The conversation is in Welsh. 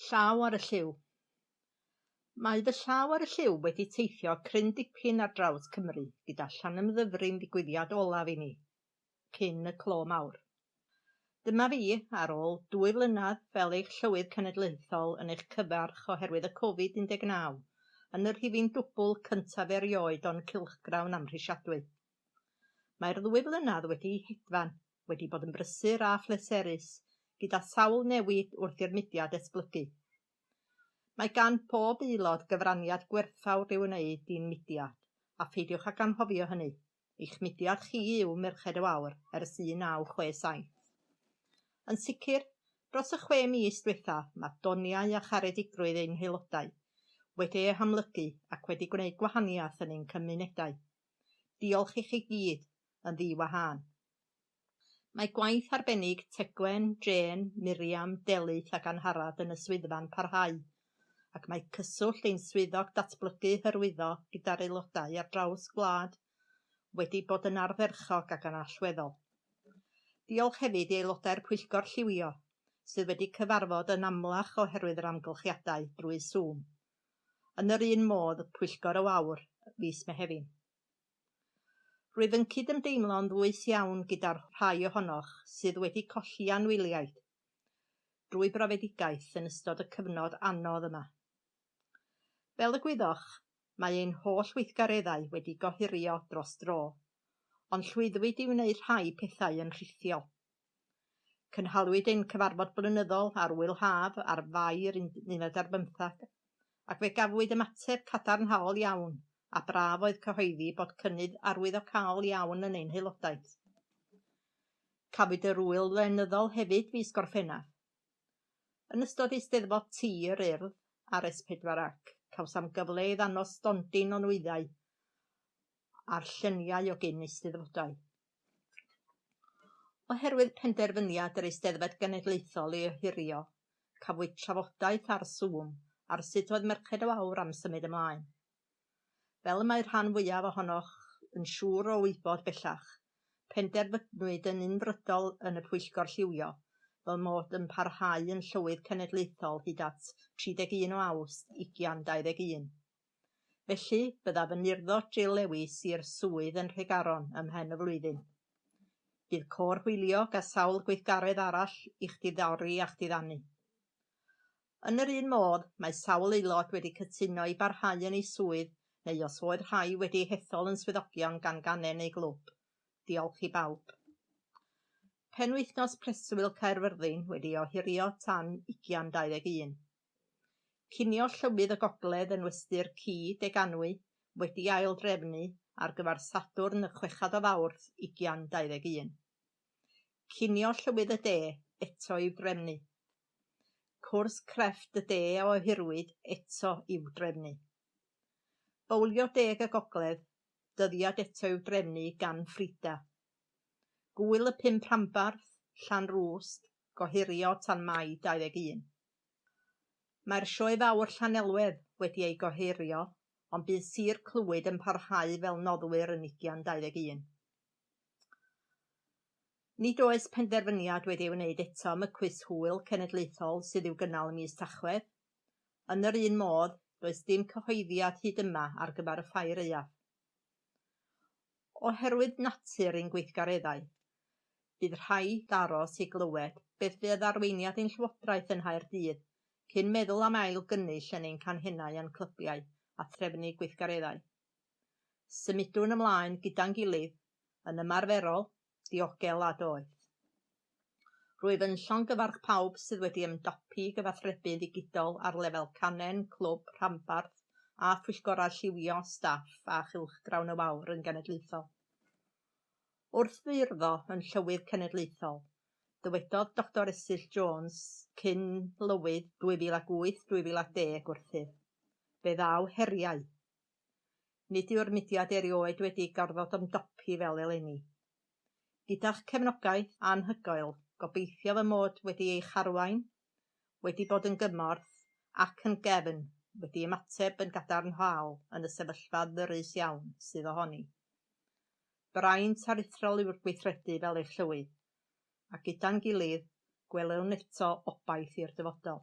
Llaw ar y lliw. Mae fy llaw ar y lliw wedi teithio cryn dipyn ar draws Cymru gyda Llanymddyfryn ddigwyddiad olaf i ni, cyn y clo mawr. Dyma fi ar ôl 2 flynedd fel eich llywydd cenedlaethol yn eich cyfarch oherwydd y Covid-19 yn yr rhifin dwbl cyntaf erioed o'n cylchgrawn amhrisiadwy. Mae'r 2 flynedd wedi hedfan, wedi bod yn brysur a phleserus, gyda sawl newid wrth i'r mudiad esblygu. Mae gan pob aelod gyfraniad gwerthfawr i'w wneud i'n mudiad, a pheidiwch ag anghofio hynny. Eich mudiad chi yw Merched y Wawr ers 1967. Yn sicr, dros y 6 mis diwetha, mae doniau a charedigrwydd ein haelodau wedi eu hamlygu ac wedi gwneud gwahaniaeth yn ein cymunedau. Diolch i chi gyd yn ddiwahân. Mae gwaith arbennig Tegwen, Jane, Miriam, Delyth ac Anharad yn y swyddfa'n parhau, ac mae cyswllt ein swyddog datblygu hyrwyddo gyda'r aelodau ar draws gwlad wedi bod yn ardderchog ac yn allweddol. Diolch hefyd i aelodau'r Pwyllgor Lliwio, sydd wedi cyfarfod yn amlach oherwydd yr amgylchiadau drwy Zoom. Yn yr un modd y Pwyllgor y Wawr fis Mehefin. Rwyf yn cydymdeimlo'n ddwys iawn gyda'r rhai ohonoch sydd wedi colli anwyliaid drwy brofedigaeth yn ystod y cyfnod anodd yma. Fel y gwyddoch, mae ein holl weithgareddau wedi gohirio dros dro, ond llwyddwyd i wneud rhai pethau yn rhithiol. Cynhalwyd ein cyfarfod blynyddol ar Wyl Haf ar Fair 1915, ac fe gafwyd ymateb cadarnhaol iawn, a braf oedd cyhoeddi bod cynnydd arwyddocaol iawn yn ein haelodaeth. Cafwyd yr wyl lenyddol hefyd fis Gorffennaf. Yn ystod eisteddfod tir urdd ar S4C, cawsam gyfle i ddanos stondin o nwyddau a'r lluniau o gyn eisteddfodau. Oherwydd penderfyniad yr Eisteddfod Genedlaethol i ohirio, cafwyd trafodaeth ar Zoom ar sut oedd Merched y Wawr am symud ymlaen. Fel y mae'r rhan fwyaf ohonoch yn siŵr o wybod bellach, penderfynwyd yn unfrydol yn y Pwyllgor Lliwio fel mod yn parhau yn llywydd cenedlaethol hyd at 31 o Awst 2021. Felly, byddaf yn urddo Jill Lewis i'r swydd yn Nhregaron ym mhen y flwyddyn. Bydd côr hwylio a sawl gweithgaredd arall i'ch diddori a'ch diddannu. Yn yr un modd, mae sawl aelod wedi cytuno i barhau yn ei swydd, neu os oedd rhai wedi hethol yn swyddogion gan ganen ei glwb. Diolch i bawb. Penwythnos preswyl Caerfyrddin wedi ohirio tan 2021. Cinio llywydd y Gogledd yn westy'r Ci Deganwy wedi aildrefnu ar gyfer Sadwrn y 6 o Fawrth 2021. Cinio llywydd y De eto i'w drefnu. Cwrs crefft y De o ohirwyd eto i'w drefnu. Bowlio Deg y Gogledd, dyddiad eto i'w drefnu gan Ffrida. Gwyl y 5 Rhanbarth, Llanrwst, gohirio tan Mai 21. Mae'r sioe fawr Llanelwedd wedi ei gohirio, ond bydd Sir Clwyd yn parhau fel noddwyr yn 2021. Nid oes penderfyniad wedi ei wneud eto am y cwis hwyl cenedlaethol sydd i'w gynnal mis Tachwedd. Yn yr un modd, does dim cyhoeddiad hyd yma ar gyfer y ffair Euaf. Oherwydd natur ein gweithgareddau, bydd rhaid aros i glywed beth fydd arweiniad ein llywodraeth yn Nghaerdydd cyn meddwl am ail gynnull yn ein canhennau a'n clybiau a threfnu gweithgareddau. Symudwn ymlaen gyda'n gilydd yn ymarferol, diogel a doeth. Rwyf yn llongyfarch pawb sydd wedi ymdopi gyfathrebu ddigidol ar lefel canen, clwb, rhanbarth a phwyllgorau lliwio, staff a chylchgrawn y Wawr yn genedlaethol. Wrth ddwyrddo yn llywydd cenedlaethol, dywedodd Dr Esyll Jones cyn lywydd 2008-2010 wrthyf. Fe ddaw heriau. Nid yw'r mudiad erioed wedi gorfod ymdopi fel eleni. Gyda'ch cefnogaeth anhygoel, gobeithio fy mod wedi eich arwain, wedi bod yn gymorth ac yn gefn wedi ymateb yn gadarnhaol yn y sefyllfa ddyrus iawn sydd ohoni. Braint aruthrol yw'r gweithredu fel eich llywydd, a gyda'n gilydd gwelwn eto obaith i'r dyfodol.